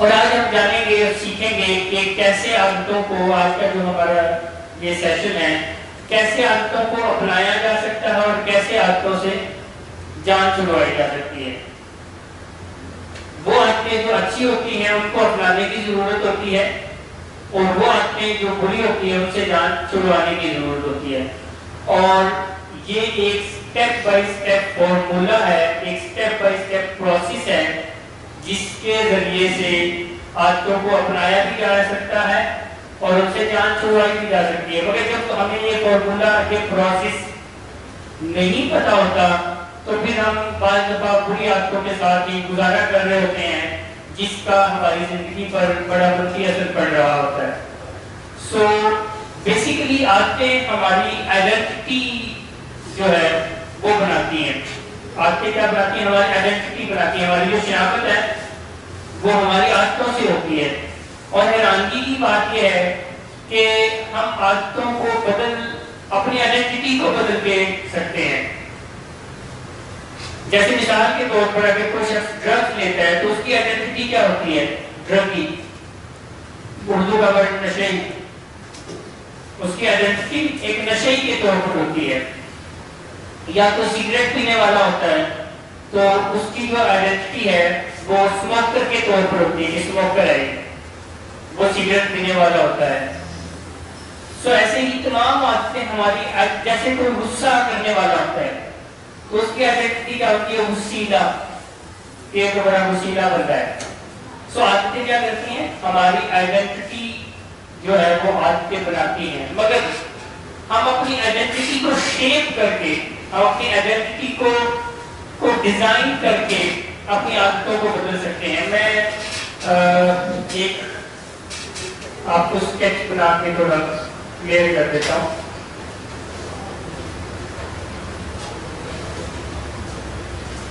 اور آج ہم جانیں گے اور سیکھیں گے کہ کیسے عادتوں کو، آج کا جو ہمارا یہ سیشن ہے، کیسے عادتوں کو اپنایا جا سکتا ہے اور کیسے عادتوں سے جان چھڑوائی جا سکتی ہے۔ وہ عادتیں جو اچھی ہوتی ہیں ان کو اپنانے کی ضرورت ہوتی ہے، اور وہ عادتیں جو بری ہوتی ہیں ان سے جان چھڑوانے کی ضرورت ہوتی ہے۔ اور یہ ایک سٹیپ بائی سٹیپ فارمولا ہے، ایک سٹیپ بائی سٹیپ پروسیس ہے جس کے ذریعے سے عادتوں کو اپنایا بھی جا سکتا ہے اور ان سے جان چھڑوائی بھی جا سکتی ہے۔ مگر جب ہمیں یہ فارمولا، یہ پروسیس نہیں پتا ہوتا تو پھر ہم بعض دفعہ بری عادتوں کے ساتھ ہی گزارا کر رہے ہوتے ہیں جس کا ہماری زندگی پر بڑا منفی اثر پڑ رہا ہوتا ہے۔ سو بیسیکلی عادتیں ہماری آئیڈینٹی جو ہے وہ بناتی ہیں۔ عادتیں کیا بناتی ہیں؟ ہماری آئیڈینٹی بناتی ہیں۔ ہماری جو شناخت ہے وہ ہماری عادتوں سے ہوتی ہے۔ اور حیرانگی کی بات یہ ہے کہ ہم عادتوں کو اپنی آئیڈینٹی کو بدل کے سکتے ہیں۔ جیسے مثال کے طور پر اگر کوئی شخص ڈرگس لیتا ہے تو اس کی آئیڈینٹی کیا ہوتی ہے؟ ڈرگ کی، اردو کا ورڈ نشئی، اس کی آئیڈینٹی ایک نشئی کے طور پر ہوتی ہے۔ یا تو سگریٹ پینے والا ہوتا ہے تو اس کی جو آئیڈینٹی ہے وہ اسموکر کے طور پر ہوتی ہے، اسموکر ہے، وہ سگریٹ پینے والا ہوتا ہے۔ سو ایسے ہی تمام عادتیں ہماری، جیسے کوئی غصہ کرنے والا ہوتا ہے تو اس کی آئیڈینٹی کیا ہوتی ہے؟ غصیلا، ایک بڑا غصیلا بنتا ہے۔ سو عادتیں کیا کرتی ہیں؟ ہماری آئیڈینٹی جو ہے وہ عادتیں بناتی ہیں۔ مگر ہم اپنی آئیڈینٹی کو شیپ کر کے، ہم اپنی آئیڈینٹی کو ڈیزائن کر کے اپنی عادتوں کو بدل سکتے ہیں۔ میں ایک آپ کو اسکیچ بنا کے تھوڑا کلیئر کر دیتا ہوں۔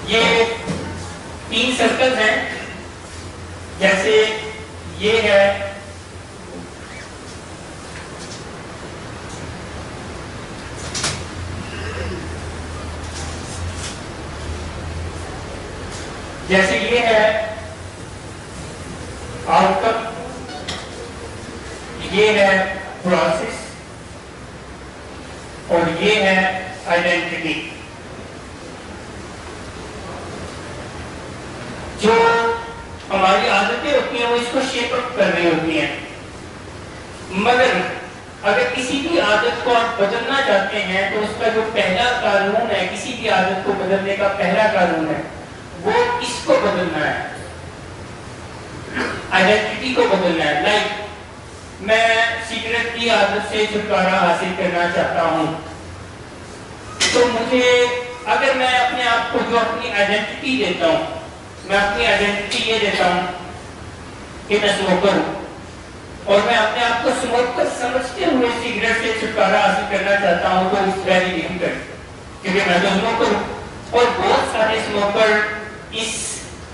یہ 3 سرکلز ہیں، جیسے یہ ہے یہ ہے آؤٹ کم، یہ ہے پروسیس، اور یہ ہے آئیڈینٹی۔ جو ہماری عادتیں ہوتی ہیں وہ اس کو شیپ اپ کر رہی ہوتی ہیں، مگر اگر کسی بھی عادت کو آپ بدلنا چاہتے ہیں تو اس کا جو پہلا قانون ہے، کسی بھی عادت کو بدلنے کا پہلا قانون ہے وہ اس کو بدلنا ہے، آئیڈینٹی کو بدلنا ہے۔ لائک میں سگریٹ کی عادت سے چھٹکارا حاصل کرنا چاہتا ہوں تو مجھے، اگر میں اپنے آپ کو جو اپنی آئیڈینٹی دیتا ہوں، میں اپنی آئیڈینٹی یہ دیتا ہوں کہ میں اسموکر ہوں، اور میں اپنے آپ کو اسموکر سمجھتے ہوئے سگریٹ سے چھٹکارا حاصل کرنا چاہتا ہوں تو اس ویری ڈیفیکلٹ، کیونکہ میں تو اسموکر ہوں۔ اور بہت سارے اسموکر اس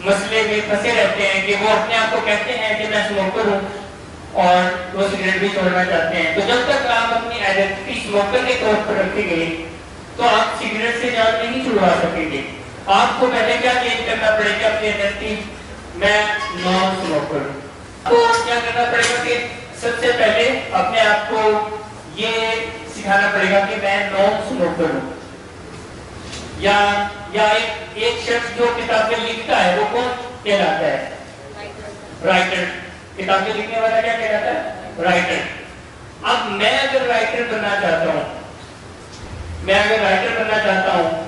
مسئلے میں پھنسے رہتے ہیں کہ وہ اپنے آپ کو کہتے ہیں کہ میں اسموکر ہوں اور وہ سگریٹ بھی چھوڑنا چاہتے ہیں۔ تو جب تک آپ اپنی آئیڈینٹی اسموکر کے طور پر رکھیں گے تو آپ سگریٹ سے جان نہیں چھڑوا سکیں گے۔ آپ کو پہلے کیا چینج کرنا پڑے گا؟ اپنی آئیڈینٹی، میں نان اسموکر ہوں۔ تو کیا کرنا پڑے گا کہ سب سے پہلے اپنے آپ کو یہ سکھانا پڑے گا کہ میں نان اسموکر ہوں۔ یا ایک شخص جو کتابیں لکھتا ہے وہ کون کہلاتا ہے؟ رائٹر۔ کتابیں لکھنے والا کیا کہلاتا ہے؟ رائٹر۔ اب میں اگر رائٹر بننا چاہتا ہوں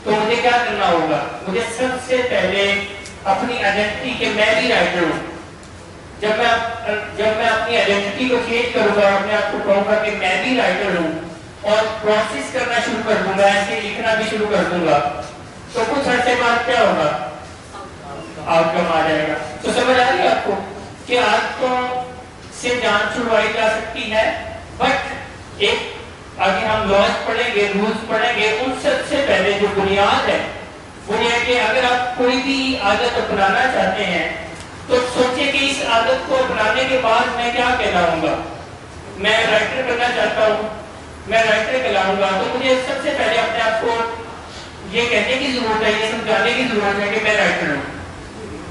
تو مجھے کیا کرنا ہوگا؟ مجھے سب سے پہلے اپنی آئیڈینٹی کہ میں بھی رائٹر ہوں، جب میں اپنی آئیڈینٹی کو چینج کروں گا، اپنے آپ کو کہوں گا کہ میں بھی رائٹر ہوں اور پروسیس کرنا شروع کر دوں گا، ایسے لکھنا بھی شروع کر دوں گا، تو کچھ عرصے بعد کیا ہوگا؟ آؤٹ کم آ جائے گا۔ تو سمجھ آ رہی ہے آپ کو کہ عادتوں سے جان چھڑوائی جا سکتی ہے، بٹ ایک آگے ہم لاز پڑھیں گے، رولز پڑھیں گے، ان سب سے پہلے جو بنیاد ہے وہ یہ ہے کہ اگر آپ کوئی بھی عادت اپنانا چاہتے ہیں تو سوچیں کہ اس عادت کو اپنانے کے بعد میں کیا کہلاؤں گا۔ میں رائٹر بننا چاہتا ہوں، میں رائٹر کہلاؤں گا، تو مجھے سب سے پہلے اپنے آپ کو یہ کہنے کی ضرورت ہے، یہ سمجھانے کی ضرورت ہے کہ میں رائٹر ہوں،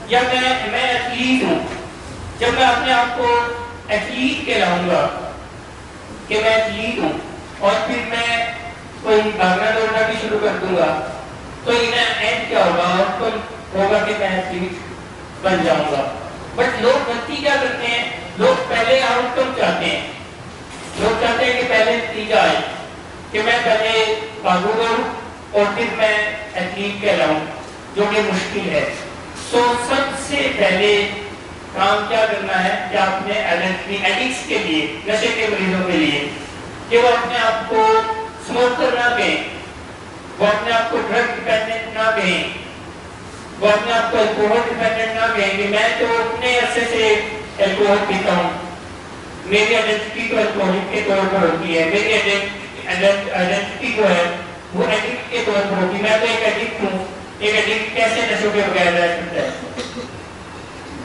یا میں ایتھلیٹ ہوں، جب میں اپنے آپ کو ایتھلیٹ کہلاؤں گا کہ میں ایتھلیٹ ہوں اور پھر میں کوئی بھاگنا دوڑنا بھی شروع کر دوں گا تو انہیں اینڈ کیا ہوگا؟ آؤٹ کم ہوگا کہ میں ایتھلیٹ بن جاؤں گا. بٹ لوگ غلطی کیا کرتے ہیں؟ لوگ پہلے آؤٹ کم چاہتے ہیں. لوگ چاہتے ہیں کہ پہلے نتیجہ آئے کہ میں پہلے بھاگوں گا اور پھر میں ایتھلیٹ کہلاؤں, جو کہ مشکل ہے. سو سب سے پہلے کام کیا کرنا ہے کہ آپ نے ایڈکٹس کے لیے, نشے کے مریضوں کے لیے, کہ وہ اپنے آپ کو اسموکر نہ کہیں, وہ اپنے آپ کو ڈرگ ڈیپینڈنٹ نہ کہیں, وہ اپنے آپ کو الکوہل ڈیپینڈنٹ نہ کہیں کہ میں تو اتنے عرصے سے الکوہل پیتا ہوں, میری آئیڈینٹی تو الکوہلک کے طور پر ہوتی ہے, میری آئیڈینٹی جو ہے وہ ایڈکٹ کے طور پر ہوتی ہے, میں تو ایک ایڈکٹ ہوں. ایک ایڈکٹ کیسے نشوں کے بغیر رہ سکتا ہے؟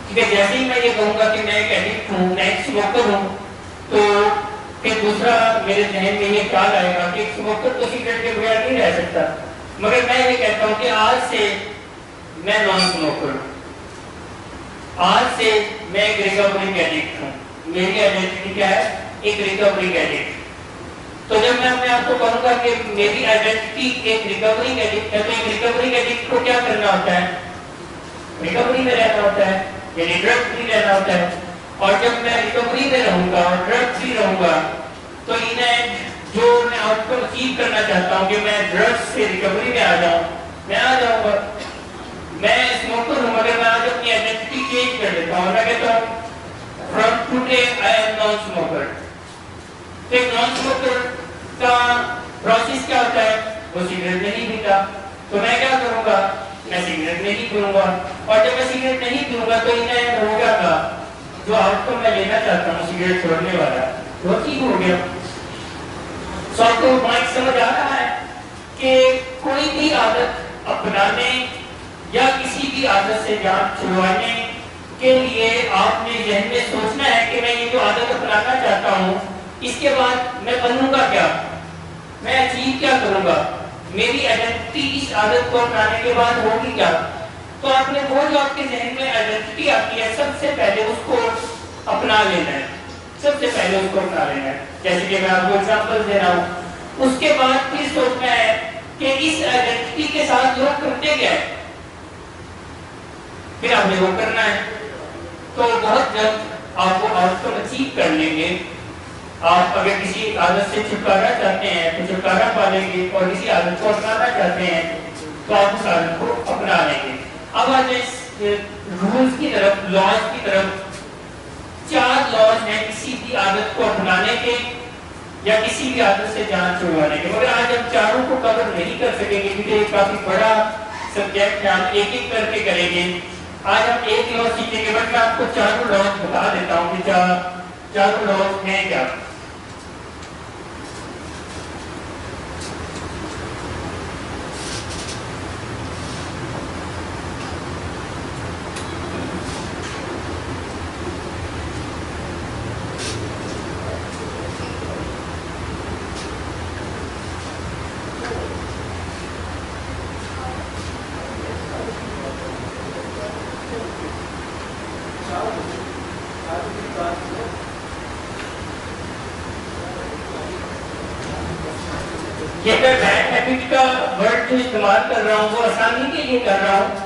کیونکہ جیسے ہی میں یہ کہوں گا کہ میں ایک ایڈکٹ ہوں, میں ایک اسموکر ہوں, تو پھر دوسرا میرے ذہن میں یہ خیال آئے گا کہ ایک اسموکر تو سگریٹ کے بغیر نہیں رہ سکتا. مگر میں یہ کہتا ہوں کہ آج سے میں نان اسموکر ہوں, آج سے میں ایک ریکورنگ ایڈکٹ ہوں. میری آئیڈینٹی کیا ہے؟ ایک ریکورنگ ایڈکٹ. تو جب میں اپنے آپ کو کہوں گا کہ میری آئیڈینٹی ایک ریکورنگ ایڈکٹ ہے, تو ایک ریکورنگ ایڈکٹ کو کیا کرنا ہوتا ہے؟ ریکوری میں رہنا ہوتا ہے, یعنی ڈرگ فری رہنا ہوتا ہے. اور جب میں ریکوری میں رہوں گا اور ڈرگ فری رہوں گا تو انہیں جو میں آؤٹ کم اچیو کرنا چاہتا ہوں کہ میں ڈرگ سے ریکوری میں آ جاؤں, میں آ جاؤں گا. میں اسموکر ہوں مگر میں آج اپنی آئیڈینٹی چینج کر دیتا ہوں, میں کہتا ہوں from today I am naan smoker. تو ایک نان اسموکر کا پروسیس کیا ہوتا ہے؟ وہ سگریٹ نہیں پیتا, تو میں کیا کروں گا؟ میں سگریٹ نہیں پیوں گا. اور جب میں سگریٹ نہیں پیوں گا تو انہیں ہو گیا تھا جو آؤٹ کم میں لینا چاہتا ہوں سگریٹ چھوڑنے والا, وہ ٹھیک ہو گیا. سو آپ کو پوائنٹ سمجھ آ رہا ہے کہ کوئی بھی عادت اپنانے یا کسی بھی عادت سے جان چھڑوانے کے لیے آپ نے ذہن میں سوچنا ہے کہ میں یہ جو عادت اپنانا چاہتا ہوں اس کے بعد میں بنوں گا کیا, میں اچیو کیا کروں گا, میری آئیڈینٹی اس عادت کو اپنانے کے بعد ہوگی کیا. تو آپ نے وہ جو آپ کے ذہن میں آئیڈینٹی آتی ہے سب سے پہلے اس کو اپنا لینا ہے, سب سے پہلے اس کو اپنا لینا ہے. جیسے کہ میں آپ کو ایگزامپل دے رہا ہوں. اس کے بعد پھر سوچنا ہے کہ اس آئیڈینٹی کے ساتھ لوگ کرتے کیا ہے, پھر آپ نے وہ کرنا ہے. تو بہت جلد آپ کو آؤٹ کم اچیو کر لیں گے. آپ اگر کسی عادت سے چھٹکارا چاہتے ہیں تو چھٹکارا پا لیں گے, اور کسی عادت کو اپنانا چاہتے ہیں تو آپ اس عادت کو اپنا لیں گے. اب آج اس رولز کی طرف, لاز کی طرف. 4 لاز ہیں کسی بھی عادت کو اپنانے کے یا کسی بھی عادت سے جان چھڑوانے کے, مگر آج ہم چاروں کو کور نہیں کر سکیں گے کیونکہ یہ کافی بڑا سبجیکٹ ہے, ہم ایک ایک کر کے کریں گے. آج ہم ایک لاز سیکھیں گے, بٹ میں آپ کو چاروں لاز بتا دیتا ہوں کہ چاروں لاز ہیں کیا. یہ میں بیڈ ہیبٹ کا ورڈ جو استعمال کر رہا ہوں وہ آسانی کے لیے کر رہا ہوں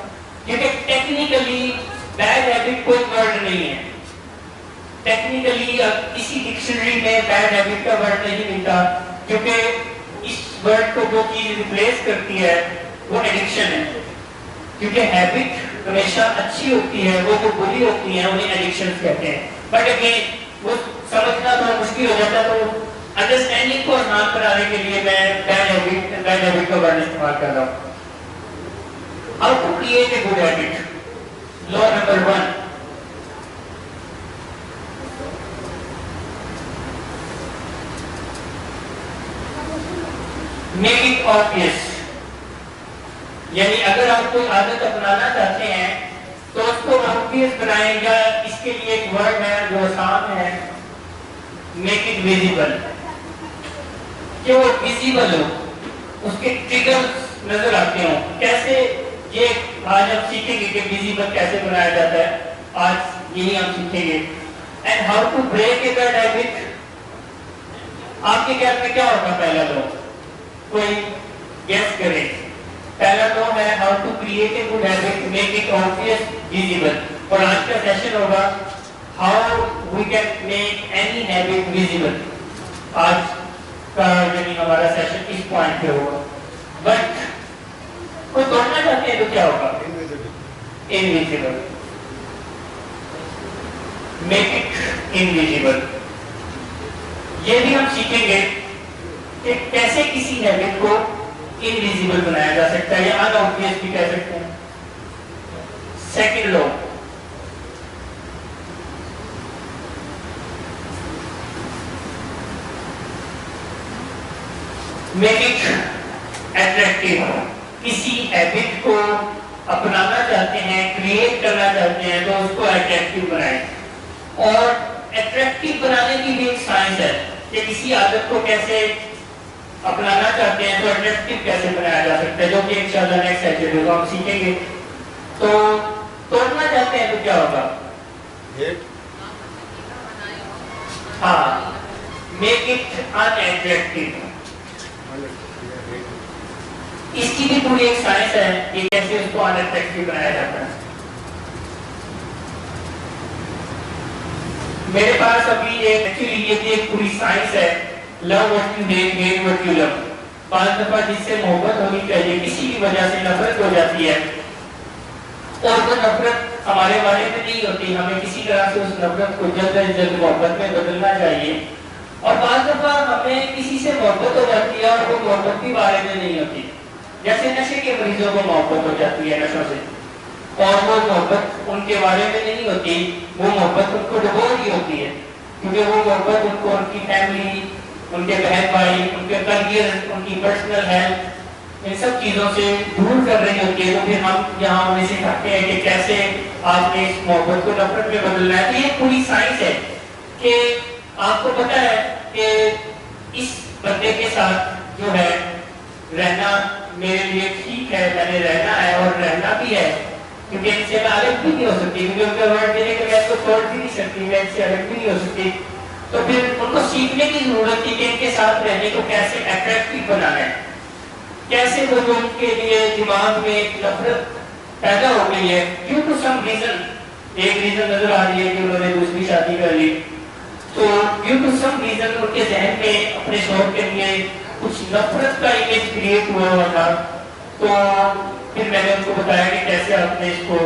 کیونکہ ٹیکنیکلی بیڈ ہیبٹ کوئی ورڈ نہیں ہے. ٹیکنیکلی کسی ڈکشنری میں بیڈ ہیبٹ کا ورڈ نہیں ملتا, کیونکہ اس ورڈ کو جو چیز ریپلیس کرتی ہے وہ ایڈکشن ہے. کیونکہ ہیبٹ ہمیشہ اچھی ہوتی ہے, وہ جو بری ہوتی ہیں انہیں ایڈکشن کہتے ہیں. بٹ اگین وہ سمجھنا تھوڑا مشکل ہو جاتا ہے, تو انڈرسٹینڈنگ کو آسان بنانے کے لیے میں بیڈ ہیبٹ کا ورڈ استعمال کر رہا ہوں. How to create a good habit. Law number 1, make it obvious. یعنی اگر آپ کوئی عادت اپنانا چاہتے ہیں تو اس کو obvious بنائیں, یا اس کے لیے ایک ورڈ ہے جو آسان ہے, میک اٹ ویزیبل. کہ وہ ویزیبل ہو, اس کے ٹریگرز نظر آتے ہوں. کیسے یہ آج آپ سیکھیں گے کہ ویزیبل کیسے بنایا جاتا ہے. آج یہی ہم سیکھیں گے. And how to break a bad habit. آپ کے خیال میں کیا ہوگا پہلا لو؟ کوئی گیس کرے. پہلا لو ہے how to create a good habit make it obvious visible. اور آج کا سیشن ہوگا how we can make any habit visible. آج کا یعنی ہمارا سیشن اس پوائنٹ پہ ہوگا. بٹ کوئی توڑنا چاہتے ہیں تو کیا ہوگا؟ انویزیبل. Make it invisible. یہ بھی ہم سیکھیں گے کہ کیسے کسی ہیبٹ کو انویزیبل بنایا جا سکتا ہے یا ان آبویس بھی کہہ سکتے ہیں. Second law make it attractive. کسی ہیبٹ کو اپنانا چاہتے ہیں, کریٹ کرنا چاہتے ہیں تو اس کو اٹریکٹیو بنائیں. اور اٹریکٹیو بنانے کی بھی ایک سائنس ہے کہ کسی عادت کو کیسے اپنانا چاہتے ہیں تو اٹریکٹیو کیسے بنایا جا سکتا ہے, جو کہ انشاءاللہ نیکسٹ سیشن میں ہم سیکھیں گے. تو توڑنا چاہتے ہیں تو کیا ہوگا؟ ہاں, میک اٹ ان اٹریکٹیو. اس کی بھی پوری ایک سائنس ہے کہ کیسے اس کو ان اٹریکٹیو بنایا جاتا ہے. میرے پاس ابھی ایکچولی یہ بھی ایک پوری سائنس ہے. Love what you hate, hate what you love. بعض دفعہ جس سے محبت ہونی چاہیے کسی بھی وجہ سے نفرت ہو جاتی ہے, اور وہ نفرت ہمارے بارے میں نہیں ہوتی. ہمیں کسی طرح سے اس نفرت کو جلد از جلد محبت میں بدلنا چاہیے. اور بعض دفعہ ہمیں کسی سے محبت ہو جاتی ہے اور وہ محبت بھی بارے میں نہیں ہوتی. جیسے نشے کے مریضوں کو محبت ہو جاتی ہے نشوں سے, اور وہ محبت ان کے بارے میں نہیں ہوتی, وہ محبت ان کو ڈبو رہی ہوتی ہے, کیونکہ وہ محبت ان کو ان کی فیملی, ان کے بہن بھائی, ان کے کریئر, ان کی پرسنل ہیلتھ, ان سب چیزوں سے دور کر رہی ہوتی ہے. تو پھر ہم یہاں انہیں سکھاتے ہیں کہ کیسے آپ نے اس محبت کو نفرت میں بدلنا ہے. تو یہ پوری سائنس ہے کہ آپ کو پتا ہے کہ اس بندے کے ساتھ جو ہے رہنا میرے لیے ٹھیک ہے, میں نے رہنا ہے اور رہنا بھی ہے, کیونکہ ان سے میں الگ بھی نہیں ہو سکتی, کیونکہ ان کا ورڈ دینے کے میں اس کو چھوڑ بھی نہیں سکتی, میں ان سے الگ بھی نہیں ہو سکتی. تو پھر ان کو سیکھنے کی ضرورت تھی کہ ان کے ساتھ رہنے کو کیسے اٹریکٹیو بنانا ہے, کیسے وہ جو ان کے لیے دماغ میں ایک نفرت پیدا ہو گئی ہے ڈیو ٹو سم ریزن. ایک ریزن نظر آ رہی ہے کہ انہوں نے دوسری شادی کر لی, تو ڈیو ٹو سم ریزن ان کے ذہن میں اپنے شوہر کے لیے کچھ نفرت کا امیج کریٹ ہوا تھا. تو پھر میں نے ان کو بتایا کہ کیسے آپ نے اس کو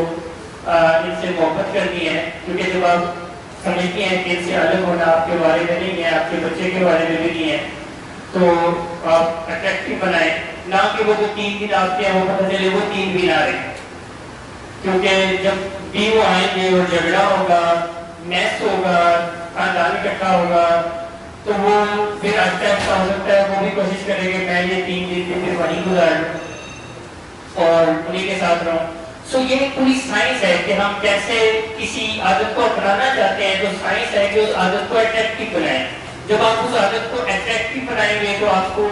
ان سے محبت کرنی ہے, کیونکہ جب آپ سمجھتی ہیں کہ ان سے الگ ہونا آپ کے بارے میں نہیں ہے, آپ کے بچے کے بارے میں بھی نہیں ہے, تو آپ اٹریکٹیو بنائیں. نہ کہ وہ جو 3 دن آپ کے ہیں وہ پتہ چلے وہ 3 بھی نہ رہے, کیونکہ جب بھی وہ آئیں گے اور جھگڑا ہوگا, میس ہوگا, خاندان اکٹھا ہوگا, تو وہ پھر ایسا ہو سکتا ہے وہ بھی کوشش کریں گے میں یہ 3 دن پھر وہیں گزار لوں اور انہیں کے ساتھ رہوں. سو یہ ایک پوری سائنس ہے کہ ہم کیسے کسی عادت کو اپنانا چاہتے ہیں, تو سائنس ہے کہ اس عادت کو اٹریکٹیو بنائیں. جب آپ اس عادت کو اٹریکٹیو بنائیں گے تو آپ کو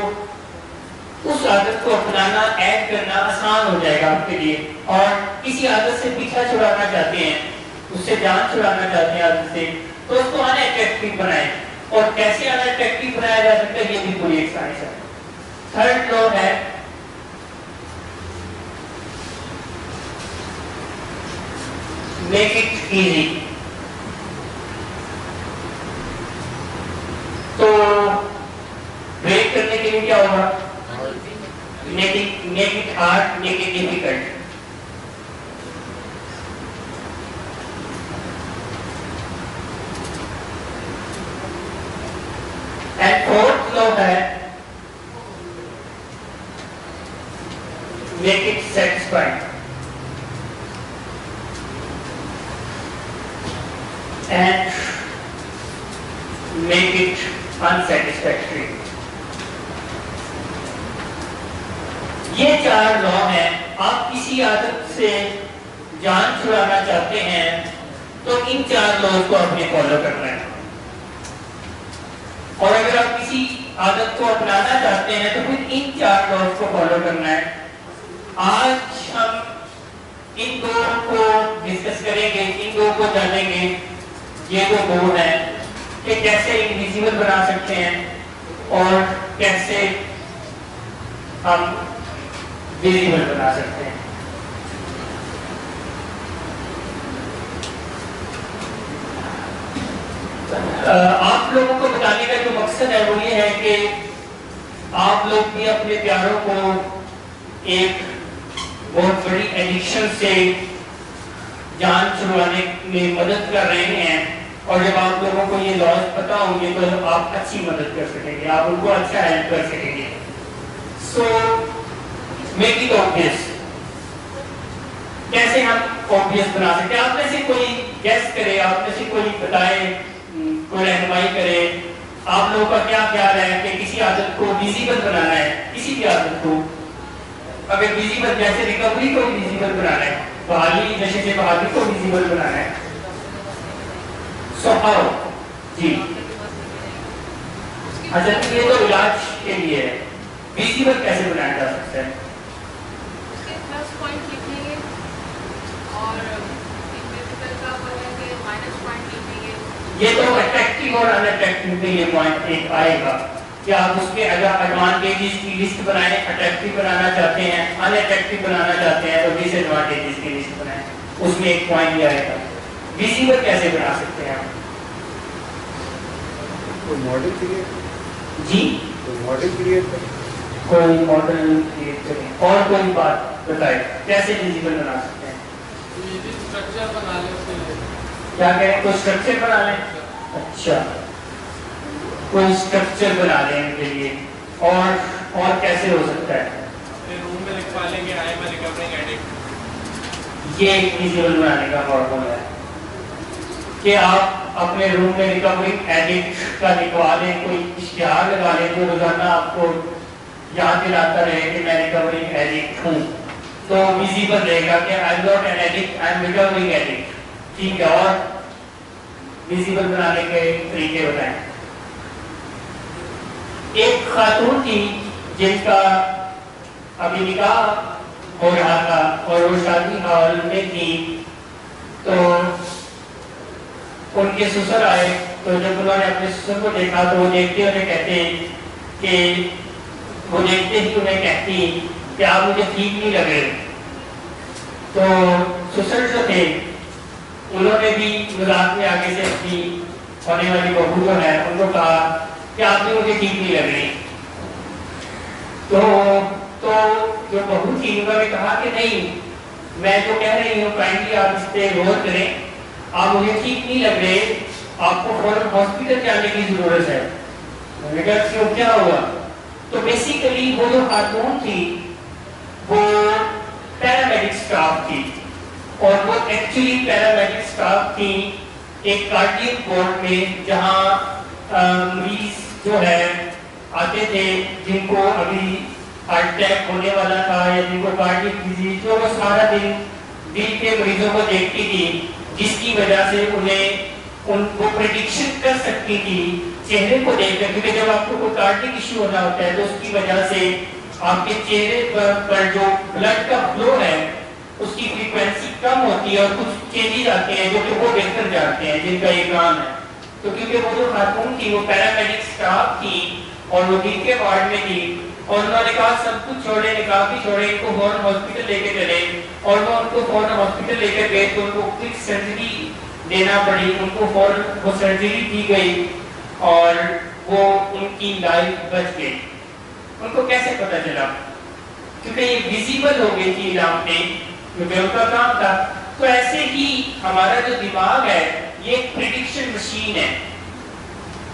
اس عادت کو اپنانا, ایڈ کرنا آسان ہو جائے گا آپ کے لیے. اور کسی عادت سے پیچھا چھڑانا چاہتے ہیں, اس سے جان چھڑانا چاہتے ہیں عادت سے, تو اس کو ان اٹریکٹیو بنائیں. اور کیسے ان اٹریکٹیو بنایا جا سکتا ہے یہ بھی پوری ایک سائنس ہے. تھرڈ لو ہے میک اٹ ایزی. تو بریک کرنے کے لیے کیا ہوگا؟ Make it hard, make it difficult. And fourth love ہے make it satisfying. And make it unsatisfactory. یہ 4 لا ہیں. آپ کسی عادت سے جان چھڑانا چاہتے ہیں تو ان 4 لاؤ کو آپ نے فالو کرنا ہے. اور اگر آپ کسی عادت کو اپنانا چاہتے ہیں تو پھر ان 4 لاؤ کو فالو کرنا ہے. آج ہم ان دو کو ڈسکس کریں گے، ان دو کو جانیں گے، یہ دو موڈ ہیں کہ کیسے انویزیبل بنا سکتے ہیں اور کیسے ہم ویزیبل بنا سکتے ہیں۔ آپ لوگوں کو بتانے کا جو مقصد ہے وہ یہ ہے کہ آپ لوگ بھی اپنے پیاروں کو ایک بہت بڑی ایڈکشن سے جان چھڑوانے میں مدد کر رہے ہیں، اور جب آپ لوگوں کو یہ لاز پتا ہوں گے تو آپ اچھی مدد کر سکیں گے، آپ ان کو اچھا ہیلپ کر سکیں گے۔ سو میک اٹ obvious، کیسے ہم obvious بنا سکتے ہیں؟ آپ میں سے کوئی گیس کرے، آپ میں سے کوئی بتائے، کوئی رہنمائی کرے، آپ لوگوں کا کیا خیال ہے کہ کسی عادت کو ویزیبل بنانا ہے، کسی بھی عادت کو اگر ویزیبل، جیسے ریکوری کو ویزیبل بنانا ہے، بحالی، نشے سے بحالی کو ویزیبل بنانا ہے، سو ہاؤ؟ جی اچھا، یہ تو علاج کے لیے ہے، ویزیبل کیسے بنایا جا سکتا ہے؟ یہ تو اٹریکٹیو اور ان اٹریکٹیو کے لیے پوائنٹ ایک آئے گا کہ آپ اس کے ایڈوانٹیجز کی لسٹ بنائیں، اٹریکٹیو بنانا چاہتے ہیں، ان اٹریکٹیو بنانا چاہتے ہیں تو ڈس ایڈوانٹیجز کی لسٹ بنائیں، اس میں ایک پوائنٹ یہ آئے گا۔ ویزیبل کیسے بنا سکتے ہیں آپ؟ کوئی ماڈل کریٹ، جی کوئی ماڈل کریٹ کریں، کوئی ماڈل کریٹ کریں، اور کوئی بات بتائیں کیسے ویزیبل بنا سکتے ہیں؟ اسٹرکچر بنا لیں، اس کے لیے کیا کہہ رہے ہیں؟ کوئی اسٹرکچر بنا لیں؟ اچھا، کوئی اسٹرکچر بنا لیں ان کے لیے، اور کیسے ہو سکتا ہے؟ اپنے روم میں لکھوا لیں گے I am a recovering addict. یہ ایک ویزیبل بنانے کا فارمولا ہے کہ آپ اپنے روم میں ریکورنگ ایڈکٹ کا لکھوا لیں، کوئی اشتہار لگا لیں جو روزانہ آپ کو یاد دلاتا رہے کہ میں ریکورنگ ایڈکٹ ہوں، تو ویزیبل رہے گا کہ I am not an addict, I am recovering addict. ٹھیک ہے، اور ویزیبل بنانے کے طریقے بتائیں۔ ایک خاتون تھی جن کا ابھی نکاح ہو رہا تھا اور وہ شادی ہال میں تھی، تو ان کے سسر آئے، تو جب انہوں نے اپنے سسر کو دیکھا تو وہ دیکھتے انہیں کہتے کہ وہ دیکھتے ہی انہیں کہتی کہ آپ مجھے ٹھیک نہیں لگ رہے۔ تو سسر جو تھے انہوں نے بھی مذاق میں آگے سے اپنی ہونے والی بہو جو ہے ان کو کہا کہ آپ نے مجھے ٹھیک نہیں لگ رہی۔ تو جو بہو تھی انہوں نے کہا کہ نہیں، میں جو کہہ رہی ہوں کائنڈلی آپ اس پہ غور کریں، آپ مجھے ٹھیک نہیں لگ رہے، آپ کو فوراً ہاسپٹل جانے کی ضرورت ہے۔ میں نے کہا کیوں، کیا ہوا؟ تو بیسیکلی وہ جو خاتون تھی وہ پیرامیڈک سٹاف تھی، اور وہ ایکچولی پیرامیڈک سٹاف تھی ایک کارڈیک وارڈ میں، جہاں مریض جو ہے آتے تھے جن کو ابھی ہارٹ اٹیک ہونے والا تھا یا جن کو کارڈیک ڈیزیز، جو وہ سارا دن دل کے مریضوں کو دیکھتی تھی، جس کی وجہ سے انہیں ان کو پریڈکشن کر سکتی تھی چہرے کو دیکھ کر، کیونکہ جب آپ کو کوئی کارڈیک ایشو ہو رہا ہوتا ہے تو اس کی وجہ سے آپ کے چہرے پر جو بلڈ کا فلو ہے اس کی فریکوینسی کم ہوتی ہے اور کچھ چینجز آتے ہیں جو کہ وہ بہتر جانتے ہیں جن کا یہ کام ہے۔ تو کیونکہ وہ جو خاتون تھی وہ پیرامیڈک سٹاف تھی اور وہ دل کے وارڈ میں تھی، اور انہوں نے کہا سب کچھ چھوڑے، نکاح بھی چھوڑے، ان کو فوراً ہاسپٹل لے کے چلے، اور وہ ان کو فوراً ہاسپٹل لے کے گئے تو ان کو کوئک سرجری دینا پڑی، ان کو فوراً وہ سرجری دی گئی اور وہ ان کی لائف بچ گئی۔ ان کو کیسے پتہ چلا؟ کیونکہ یہ ویزیبل ہو گئی تھی علامتیں، کیونکہ ان کا کام تھا۔ تو ایسے ہی ہمارا جو دماغ ہے یہ ایک پریڈکشن مشین ہے۔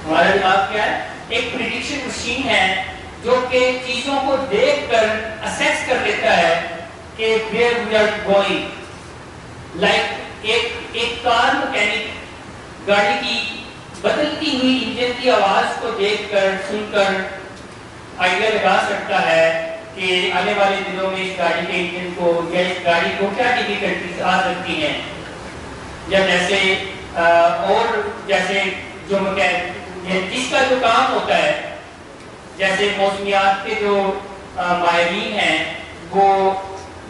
ہمارا دماغ کیا ہے؟ ایک پریڈکشن مشین ہے جو کہ چیزوں کو دیکھ کر اسیس کر لیتا ہے کہ where we are going۔ Like ایک کار مکینک گاڑی کی بدلتی ہوئی انجن کی آواز کو دیکھ کر سن کر آئیڈیا لگا سکتا ہے کہ آنے والے دنوں میں اس گاڑی کے انجن کو یا اس گاڑی کو کیا ڈیفیکلٹیز آ سکتی ہیں، یا جیسے اور جیسے جو جس کا جو کام ہوتا ہے، جیسے موسمیات کے جو ماہرین ہیں وہ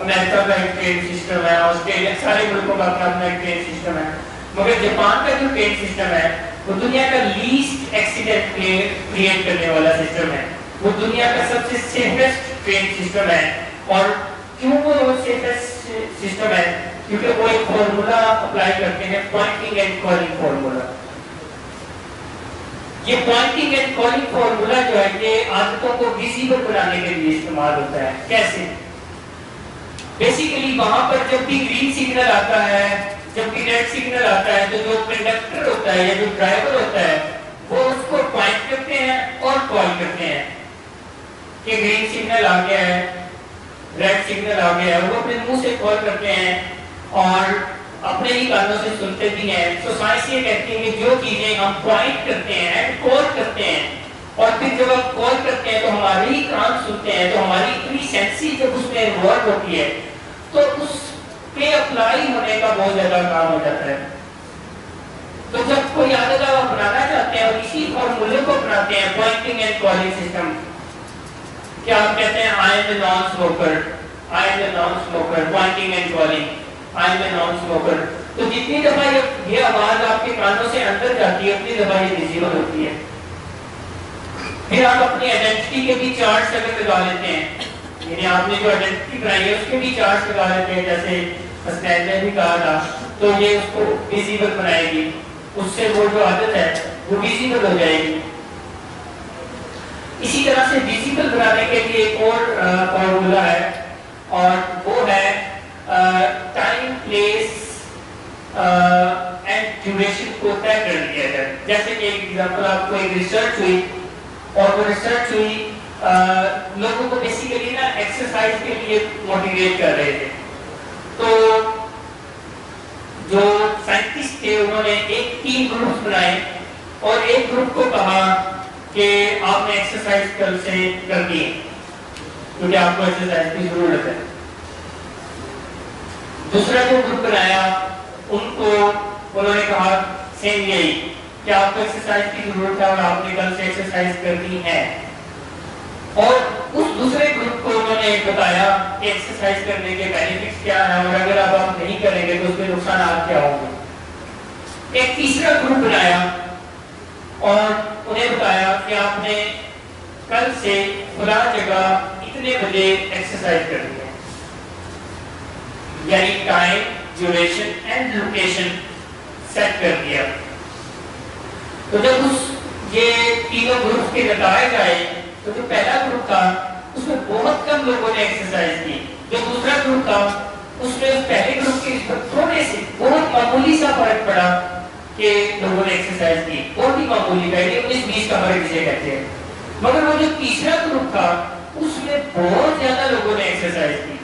امریکہ کا ایک ٹرین سسٹم ہے, آسٹریلیا, سارے ملکوں کا اپنا اپنا ایک ٹرین سسٹم ہے, مگر جاپان کا جو ٹرین سسٹم ہے وہ دنیا کا لیسٹ ایکسیڈنٹ کریٹ کرنے والا سسٹم ہے, وہ دنیا کا سب سے سیفسٹ ٹرین سسٹم ہے. اور کیوں وہ سیفسٹ سسٹم ہے؟ کیونکہ وہ ایک فارمولا اپلائی کرتے ہیں, پوائنٹنگ اینڈ کالنگ فارمولا. یہ پوائنٹنگ اینڈ کالنگ فارمولا جو ہے یہ عادتوں کو ویزیبل بنانے کے لیے استعمال ہوتا ہے. کیسے؟ بیسیکلی وہاں پر جب بھی گرین سگنل آتا ہے, جب بھی ریڈ سگنل آتا ہے, تو جو کنڈکٹر ہوتا ہے یا جو ڈرائیور ہوتا ہے وہ اس کو پوائنٹ کرتے ہیں اور کال کرتے ہیں کہ گرین سگنل آ گیا ہے, ریڈ سگنل آ گیا ہے. وہ اپنے منہ سے کال کرتے ہیں اور اپنے ہی کانوں سے سنتے بھی ہیں. تو سائنس یہ کہتی ہے کہ جو چیزیں ہم پوائنٹ کرتے ہیں, کال کرتے ہیں, اور پھر جب آپ کال کرتے ہیں تو ہمارے ہی کان سنتے ہیں, تو ہماری اتنی سینسی جب اس میں انوالو ہوتی ہے تو اس پہ اپلائی ہونے کا بہت زیادہ کام ہو جاتا ہے. تو جب کوئی عادت آپ بنانا چاہتے ہیں اور اسی فارمولے کو اپناتے ہیں, پوائنٹنگ اینڈ کالنگ سسٹم, کیا آپ کہتے ہیں I am a naan smoker, I am a naan smoker, pointing and calling, I am a naan smoker. تو جتنی دفعہ یہ آواز آپ کے کانوں سے اندر جاتی ہے اتنی دفعہ یہ ویزیبل ہوتی ہے. پھر آپ اپنی آئیڈینٹی کے بھی چارٹس اگر لگا لیتے ہیں, یعنی آپ نے جو آئیڈینٹی بنائی ہے اس کے بھی چارٹس لگا لیتے ہیں, جیسے حسنین نے بھی کہا تھا, تو یہ اس کو ویزیبل بنائے گی, اس سے وہ جو عادت ہے وہ ویزیبل ہو جائے گی. اسی طرح سے ویزیبل بنانے کے لیے ایک اور فارمولا ہے, اور وہ ہے ٹائم, پلیس اینڈ ڈیوریشن کو طے کر لیا جائے. جیسے کہ ایک ایگزامپل, آپ کو ایک ریسرچ ہوئی, اور وہ ریسرچ ہوئی لوگوں کو بیسیکلی نا ایکسرسائز کے لیے موٹیویٹ کر رہے تھے. تو جو سائنٹسٹ تھے انہوں نے ایک 3 گروپس بنائے اور ایک گروپ کو کہا کہ آپ نے ایکسرسائز کل سے کرنی ہے کیونکہ آپ کو ایکسرسائز کی ضرورت ہے. دوسرا جو گروپ بنایا ان کو انہوں نے کہا سیم یہی کہ آپ کو ایکسرسائز کی ضرورت ہے اور آپ نے کل سے ایکسرسائز کرنی ہے. اور اس دوسرے گروپ کو انہوں نے بتایا کہ ایکسرسائز کرنے کے بینیفٹس کیا ہیں اور اگر آپ نہیں کریں گے تو اس کے نقصانات کیا ہوں گے. ایک تیسرا گروپ بنایا اور انہیں بتایا کہ آپ نے کل سے فلاں جگہ اتنے بجے ایکسرسائز کرنی ہے, یعنی time, duration and location set کر دیا. تو جب یہ تینوں گروپ کے نتائج آئے تو جو پہلا گروپ تھا اس میں بہت کم لوگوں نے ایکسرسائز کی, جو دوسرا گروپ تھا اس میں پہلے گروپ کے تھوڑے سے بہت معمولی سا فرق پڑا کہ لوگوں نے ایکسرسائز کی, بہت ہی معمولی کا, 19-20 کا فرق جسے کہتے ہیں. مگر وہ جو تیسرا گروپ تھا اس میں بہت زیادہ لوگوں نے ایکسرسائز کی.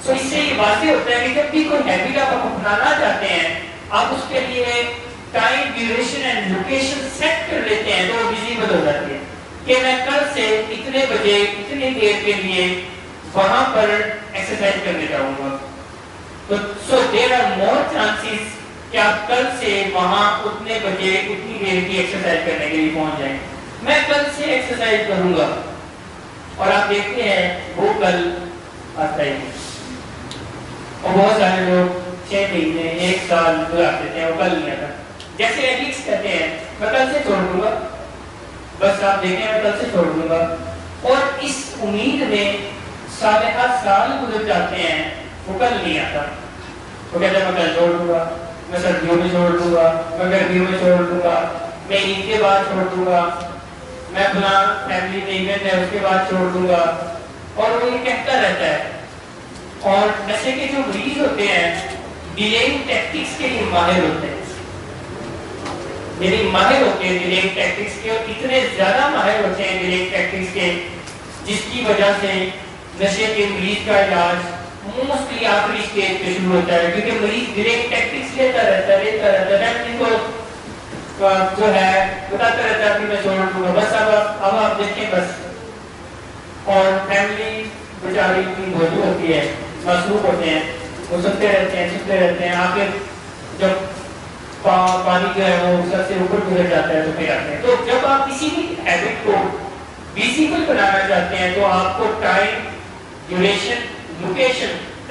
تو اس سے یہ واضح ہوتا ہے کہ جب بھی کوئی ہیبٹ آپ اپنانا چاہتے ہیں, آپ اس کے لیے time, duration and location set کر لیتے ہیں تو وہ ویزیبل ہو جاتی ہے کہ میں کل سے اتنے بجے اتنی دیر کے لیے وہاں پر ایکسرسائز کرنے جاؤں گا. تو سو دیر آر مور چانسز کہ آپ کل سے وہاں اتنے بجے اتنی دیر کی ایکسرسائز کرنے کے لیے پہنچ جائیں. میں کل سے ایکسرسائز کروں گا اور آپ دیکھتے ہیں وہ کل آتا ہی نہیں. اور بہت سارے لوگ 6 مہینے 1 سال گزار دیتے ہیں, وہ کل نہیں آتا. جیسے ایڈکٹس کہتے ہیں میں کل سے چھوڑ دوں گا, بس آپ دیکھیں میں کل سے چھوڑ دوں گا, اور اس امید میں سال گزر جاتے ہیں, وہ کل نہیں آتا. وہ کہتے ہیں میں کل چھوڑ دوں گا, میں سردیوں میں چھوڑ دوں گا, میں گرمیوں میں چھوڑ دوں گا, میں عید کے بعد چھوڑ دوں گا, میں اپنا فیملی میں ایونٹ ہے اس کے بعد چھوڑ دوں گا, اور وہ یہ کہتا رہتا ہے. اور نشے کے جو مریض ہوتے ہیں ڈیلینگ ٹیکٹکس کے لیے ماہر ہوتے ہیں, یعنی ماہر ہوتے ہیں ڈیلینگ ٹیکٹکس کے, اور اتنے زیادہ ماہر ہوتے ہیں ڈیلینگ ٹیکٹکس کے جس کی وجہ سے نشے کے مریض کا علاج موسٹلی آخری اسٹیج پہ شروع ہوتا ہے, کیونکہ مریض ڈیلینگ ٹیکٹکس لیتا رہتا ہے, ان کو جو ہے بتاتا رہتا ہے کہ میں چھوڑ دوں گا, بس اب آپ دیکھیں بس. اور فیملی بیچاری اتنی موجود ہوتی ہے, مصروف ہوتے ہیں, وہ سنتے رہتے ہیں, آخر جب پانی جو ہے وہ سر سے اوپر گزر جاتا ہے تو پھر آتے ہیں. تو جب آپ کسی بھی ہیبٹ کو ویزیبل بنانا چاہتے ہیں تو آپ کو time, duration, location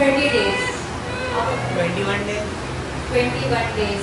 30 days 21 days 21 days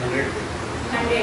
100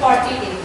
40 days,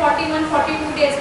41-42 days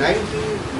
90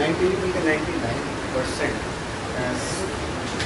99%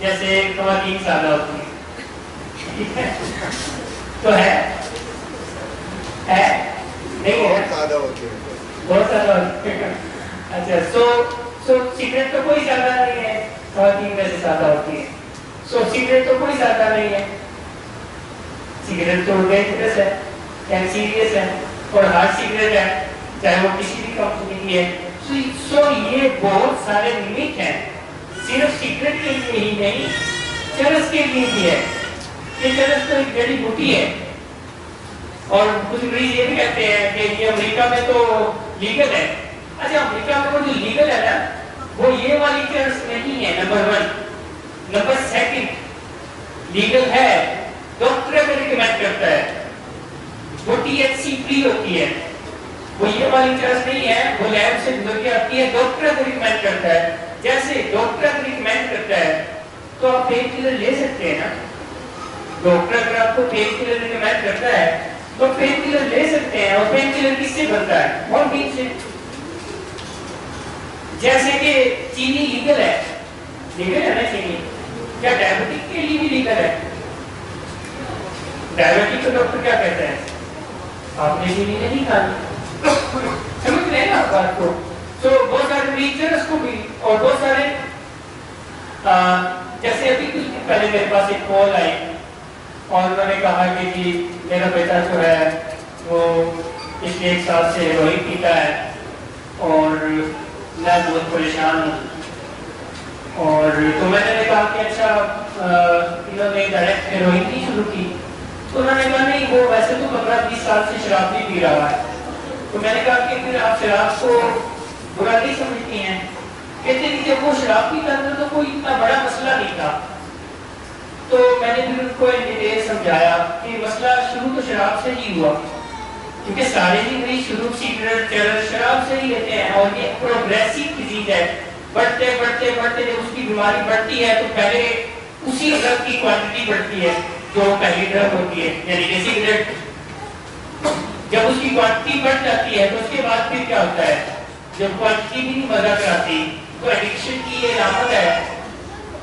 جیسے خواتین سادہ ہوتی ہیں تو ہے نہیں ہے بہت زیادہ ہوتی ہے. بہت سادہ ہوتی ہے. اچھا سو سگریٹ تو کوئی زیادہ نہیں ہے, خواتین ویسے سادہ ہوتی ہے. سو سگریٹ تو کوئی زیادہ نہیں ہے, سگریٹ تو ڈینجرس ہے, کینسیریس ہے, اور ہارڈ سگریٹ ہے چاہے وہ کسی بھی کمپنی کی ہے. سو یہ بہت سارے لمٹ ہیں, صرف سگریٹ کے لیے ہی نہیں, چرس کے لیے بھی ہے. یہ چرس تو ایک جڑی بوٹی ہے, اور کچھ مریض یہ بھی کہتے ہیں کہ یہ امریکہ میں تو لیگل ہے. اچھا امریکہ میں وہ جو لیگل ہے نا, وہ یہ والی چرس نہیں ہے. نمبر 1. نمبر 2 لیگل ہے, ڈاکٹر کو ریکمینڈ کرتا ہے, وہ THC فری ہوتی ہے. وہ یہ والی چرس نہیں ہے, وہ لیب سے گزر کے آتی ہے, ڈاکٹر کو ریکمینڈ کرتا ہے. جیسے ڈاکٹر کو ریکمینڈ کرتا ہے تو آپ پین کلر لے سکتے ہیں نا. ڈاکٹر اگر آپ کو پین کلر ریکمینڈ کرتا ہے تو پین کلر لے سکتے ہیں. اور پین کلر کس سے بنتا ہے؟ مورفین سے. جیسے کہ چینی لیگل ہے, لیگل ہے نا چینی, کیا ڈائبٹک کے لیے بھی لیگل ہے؟ ڈائبٹک کو ڈاکٹر کیا کہتا ہے؟ آپ نے چینی نہیں کھانی. سمجھ رہے ہیں آپ بات کو؟ تو بہت سارے ٹیچرس کو بھی, اور بہت سارے جیسے ابھی کچھ دن پہلے میرے پاس ایک کال آئی اور انہوں نے کہا کہ جی میرا بیٹا جو ہے وہ پچھلے 1 سال سے ہیروئن پیتا ہے اور میں بہت پریشان ہوں. اور تو میں نے کہا کہ اچھا انہوں نے ڈائریکٹ ہیروئن نہیں شروع کی؟ تو انہوں نے کہا نہیں, وہ ویسے تو 15-20 سال سے شراب نہیں پی رہا ہے. تو میں نے کہا کہ پھر آپ شراب کو برا نہیں سمجھتی ہیں؟ کہتے ہیں کہ جب وہ شراب پیتا تھا تو کوئی اتنا بڑا مسئلہ نہیں تھا. تو میں نے پھر ان کو ڈیٹیل سمجھایا کہ مسئلہ شروع تو شراب سے ہی ہوا, کیونکہ سارے ہی مریض شروع سگریٹ چرس شراب سے ہی لیتے ہیں, اور یہ پروگریسو ڈیزیز ہے. بڑھتے بڑھتے بڑھتے جب اس کی بیماری بڑھتی ہے تو پہلے اسی ڈرگ کی کوانٹٹی بڑھتی ہے جو پہلی ڈرگ ہوتی ہے, یعنی کہ سگریٹ. جب اس کی کوانٹٹی بڑھ جاتی ہے تو اس کے بعد پھر کیا ہوتا ہے, جب کوانٹٹی بھی نہیں مزہ کراتی تو ایڈکشن کی یہ علامت ہے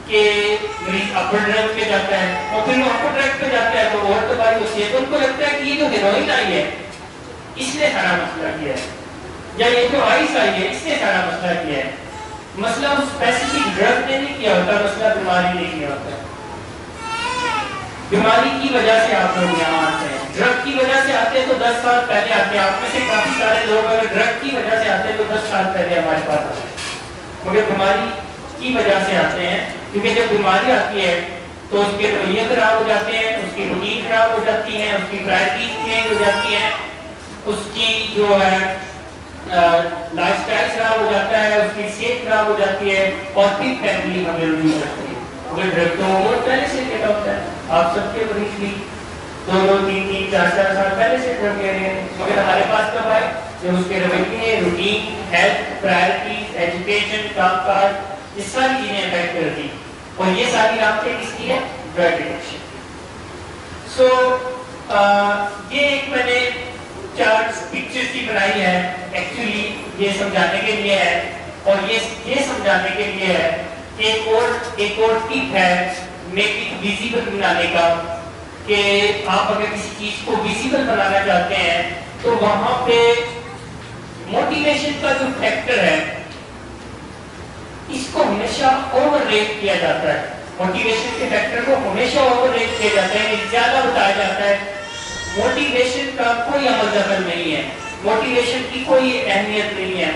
کہ مریض اپر ڈرگ پہ جاتا ہے, اور پھر وہ اپر ڈرگ پہ جاتا ہے تو اور تباہی ہوتی ہے. تو ان کو لگتا ہے کہ یہ جو ہیروئن آئی ہے اس نے سارا مسئلہ کیا ہے, یا یہ جو آئس آئی ہے اس نے سارا مسئلہ کیا ہے. مسئلہ اس اسپیسیفک ڈرگ نے نہیں کیا ہوتا, مسئلہ بیماری نے کیا ہوتا ہے. بیماری کی وجہ سے آپ لوگ یہاں آتے ہیں, ڈرگ کی وجہ سے آتے ہیں تو 10 سال پہلے آتے ہیں. آپ میں سے کافی سارے لوگ اگر ڈرگ کی وجہ سے آتے ہیں تو 10 سال پہلے ہمارے پاس آتے ہیں, مگر بیماری کی وجہ سے آتے ہیں. کیونکہ جب بیماری آتی ہے تو اس کے رویے خراب ہو جاتے ہیں, اس کی روٹین خراب ہو جاتی ہے, اس کی پرائرٹیز چینج ہو جاتی ہیں, اس کی جو ہے لائف سٹائل خراب ہو جاتا ہے, اس کی صحت خراب ہو جاتی ہے, اور پھر فیملی ہمیں رجوع کرتی ہے. مگر ڈرگ تو وہ پہلے سے کہتا ہوتا ہے, آپ سب کے مریض بھی 2-3 4 سال پہلے سے ڈرگ لے رہے ہیں, مگر ہمارے پاس کب آئے جب اس کے رویے, روٹین, ہیلتھ, پرائرٹیز, ایجوکیشن, کام کاج, یہ ساری چیزیں افیکٹ کرتی. اور یہ ساری رابطے کس کی ہے؟ Drug addiction. سو یہ ایک میں نے 4 پکچرز کی بنائی ہے, ایکچولی یہ سمجھانے کے لیے ہے, اور یہ سمجھانے کے لیے ہے کہ ایک اور ٹپ ہے میک اٹ ویزیبل بنانے کا, کہ آپ اگر کسی چیز کو ویزیبل بنانا چاہتے ہیں تو وہاں پہ موٹیویشن کا جو فیکٹر ہے اس کو ہمیشہ اوور ریٹ کیا جاتا ہے. موٹیویشن کے فیکٹر کو ہمیشہ اوور ریٹ کیا جاتا ہے, زیادہ بتایا جاتا ہے. موٹیویشن کا کوئی عمل دخل نہیں ہے, موٹیویشن کی کوئی اہمیت نہیں ہے,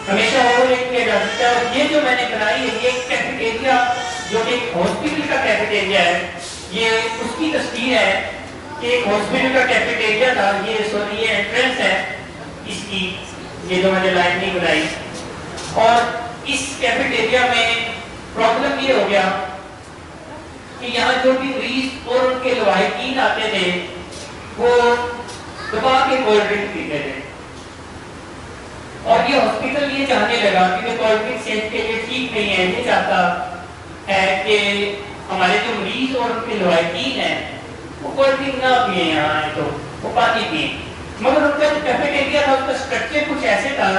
ہمیشہ اوور ریٹ کیا جاتا ہے. اور یہ جو میں نے بنائی ہے یہ ایک کیفیٹیریا جو کہ ایک ہاسپٹل کا کیفیٹیریا ہے, یہ اس کی تصویر ہے کہ ایک ہاسپٹل کا کیفیٹیریا تھا. یہ انٹرنس ہے اس کی, یہ جو میں نے لائن نہیں بنائی. اور اس کیفیٹیریا میں پرابلم یہ ہو گیا کہ یہاں جو بھی مریض اور ان کے لواحقین آتے تھے وہ دبا کے کولڈ ڈرنک پیتے تھے. اور یہ ہاسپٹل یہ چاہنے لگا کہ کولڈ ڈرنک صحت کے لیے ٹھیک نہیں ہے, یہ چاہتا ہے کہ ہمارے جو مریض اور ان کے لواحقین ہیں وہ کولڈ ڈرنک نہ پیئیں, یہاں آئے تو وہ پانی پئیں. مگر ان کا جو کیفیٹیریا تھا اس کا اسٹرکچر کچھ ایسے تھا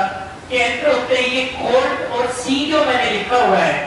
کہ انٹر ہوتے ہی یہ کولڈ اور سی جو میں نے لکھا ہوا ہے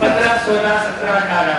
15, 16, 17, 18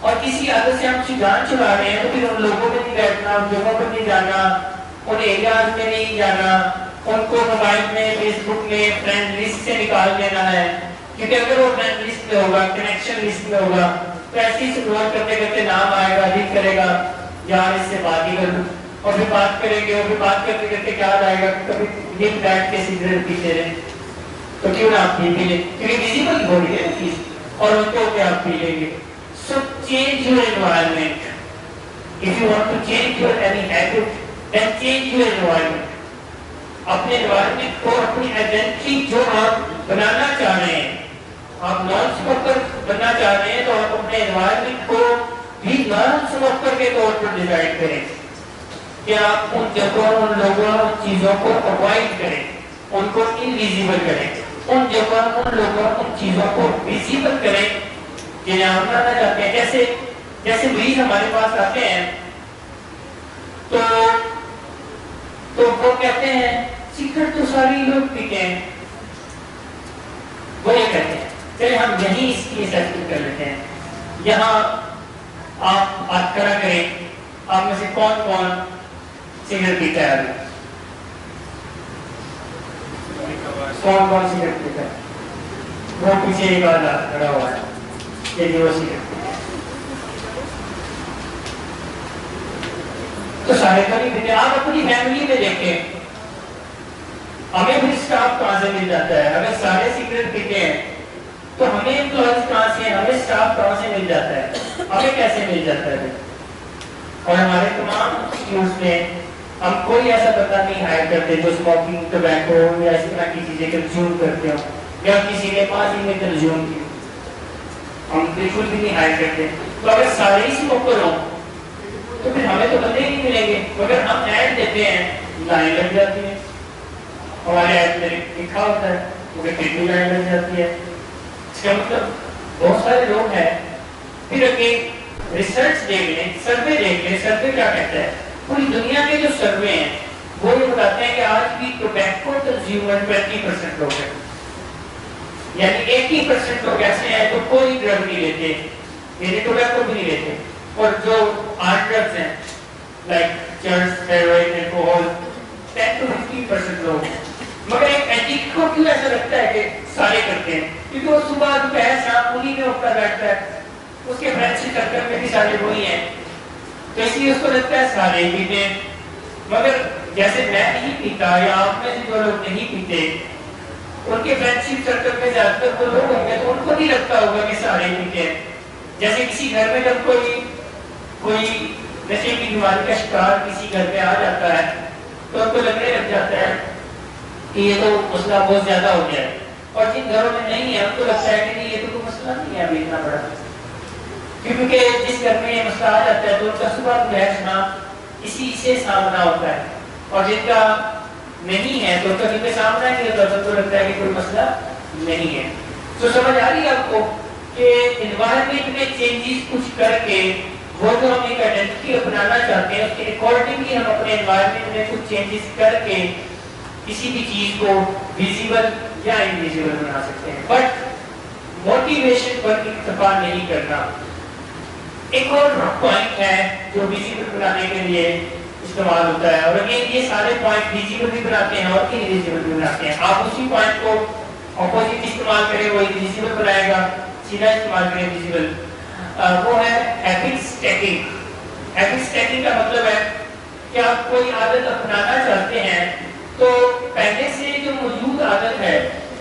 اور کسی عادت سے ہم اسے جان چھڑا رہے ہیں تو پھر ان لوگوں میں نہیں بیٹھنا، ان جگہوں پر نہیں جانا، ان ایریاز میں نہیں جانا، ان کو موبائل میں فیس بک میں فرینڈ لسٹ سے نکال دینا ہے، کیونکہ اگر وہ فرینڈ لسٹ میں ہوگا، کنیکشن لسٹ میں ہوگا تو ایسے ہی سکرول کرتے کرتے نام آئے گا، دل کرے گا یار اس سے بات ہی کر لوں، اور پھر بات کریں گے، اور پھر بات کرتے کرتے کیا آئے گا کہ کبھی دن بیٹھ کے سگریٹ پیتے رہے تو کیوں نہ آپ پی لیں، کیونکہ ویزیبل ہو رہی ہے نا چیز، اور ان کو کہ آپ پی لیں گے. So change your environment. If you want to change your any habit, then change your environment. اپنے environment کو اپنی آئیڈینٹی جو آپ بنانا چاہ رہے ہیں، آپ نان اسموکر بننا چاہ رہے ہیں تو آپ اپنے environment کو بھی نان اسموکر کے طور پر ڈیزائن کریں کہ آپ ان جگہوں، ان لوگوں، ان چیزوں کو اوائڈ کریں، ان کو انویزیبل کریں، ان جگہوں، ان لوگوں، ان چیزوں کو ویزیبل کریں کہ ہم بنانا چاہتے ہیں. جیسے مریض ہمارے پاس آتے ہیں تو وہ کہتے ہیں سگریٹ تو ساری لوگ پیتے ہیں، وہ یہ کہتے ہیں. چلے ہم یہیں اس کی اسسمنٹ کر لیتے ہیں. یہاں آپ بات کرا کریں، آپ میں سے کون کون سگریٹ پیتا ہے؟ ابھی کون کون سگریٹ پیتا ہے؟ وہ پیچھے ایک والا کھڑا ہوا ہے، تو سارے تو نہیں پیتے. آپ اپنی فیملی میں دیکھیں، ہمیں بھی اسٹاف کہاں سے مل جاتا ہے؟ اگر سارے سگریٹ پیتے ہیں تو ہمیں امپلائیز کہاں سے ہیں؟ ہمیں اسٹاف کہاں سے مل جاتا ہے؟ ہمیں کیسے مل جاتا ہے؟ اور ہمارے تمام انسٹیٹیوٹس میں ہم کوئی ایسا بندہ نہیں ہائر کرتے جو اسموکنگ، ٹوبیکو یا اس طرح کی چیزیں کنزیوم کرتے ہو یا کسی نے پاس ہی میں کنزیوم کی، ہم بالکل بھی نہیں ہائر کرتے. تو اگر سارے ہی اسموکر ہوں تو پھر ہمیں تو بندے نہیں ملیں گے. مگر ہم ایڈ دیتے ہیں، لائن لگ جاتی ہے، ہمارے ایڈ میں لکھا ہوتا ہے مگر پھر بھی لائن لگ جاتی ہے. اس کا مطلب بہت سارے لوگ ہیں. پھر اگین ریسرچ دیکھ لیں، سروے دیکھ لیں. سروے کیا کہتا ہے؟ پوری دنیا کے جو سروے ہیں وہ یہ بتاتے ہیں کہ آج بھی ٹوبیکو کنزیومر 20% لوگ ہیں، یعنی 80% لوگ ایسے ہیں جو کوئی ڈرگ نہیں لیتے، یعنی ٹوبیکو بھی نہیں لیتے. اور جو ہارڈ ڈرگز ہیں لائک چرس، ہیروئن، الکوہول 10 to 15% لوگ ہیں. مگر ایک ایڈکٹ کو کیوں ایسا لگتا ہے کہ سارے کرتے ہیں؟ کیونکہ وہ صبح دوپہر شام انہی میں اٹھتا بیٹھتا ہے، اس کے فرینڈس کے سرکل میں بھی سارے وہی ہیں، تو اس لیے اس کو لگتا ہے سارے پیتے ہیں. مگر جیسے میں نہیں پیتا یا آپ میں سے جو لوگ نہیں پیتے ان کے فرینڈ شپ سرکل میں زیادہ تر وہ لوگ ہوں گے تو ان کو نہیں لگتا ہوگا کہ سارے پیتے ہیں. جیسے کسی گھر میں جب کوئی نشے کی بیماری کا شکار کسی گھر میں آ جاتا ہے تو ان کو لگنے لگ جاتا ہے کہ یہ تو مسئلہ بہت زیادہ ہو گیا ہے. اور جن گھروں میں نہیں ہے ان کو لگتا ہے کہ نہیں یہ تو کوئی مسئلہ نہیں ہے ابھی اتنا بڑا، کیونکہ جس گھر میں یہ مسئلہ آ جاتا ہے تو ان کا صبح بحثنا اسی سے سامنا ہوتا ہے، اور جن کا نہیں ہے تو کبھی کا سامنا نہیں ہوتا تو ان کو لگتا ہے کہ کوئی مسئلہ نہیں ہے. تو سمجھ آ رہی ہے آپ کو کہ انوائرمنٹ میں چینجز کچھ کر کے وہ جو ہم ایک آئیڈینٹی اپنانا چاہتے ہیں اس کے اکارڈنگلی ہم اپنے انوائرمنٹ میں کچھ چینجز کر کے کسی بھی چیز کو ویزیبل یا انویزیبل بنا سکتے ہیں. بٹ موٹیویشن پر اکتفا نہیں کرنا. ایک اور پوائنٹ ہے جو ویزیبل بنانے کے لیے استعمال ہوتا ہے، اور اگین یہ سارے پوائنٹ ویزیبل بھی بناتے ہیں اور انویزیبل بھی بناتے ہیں. آپ اسی پوائنٹ کو اپوزٹ استعمال کریں وہ انویزیبل بنائے گا، سیدھا استعمال کریں ویزیبل. وہ ہے ہیبٹ اسٹیکنگ. ہیبٹ اسٹیکنگ کا مطلب ہے کہ آپ کوئی عادت اپنانا چاہتے ہیں تو پہلے سے جو موجود عادت ہے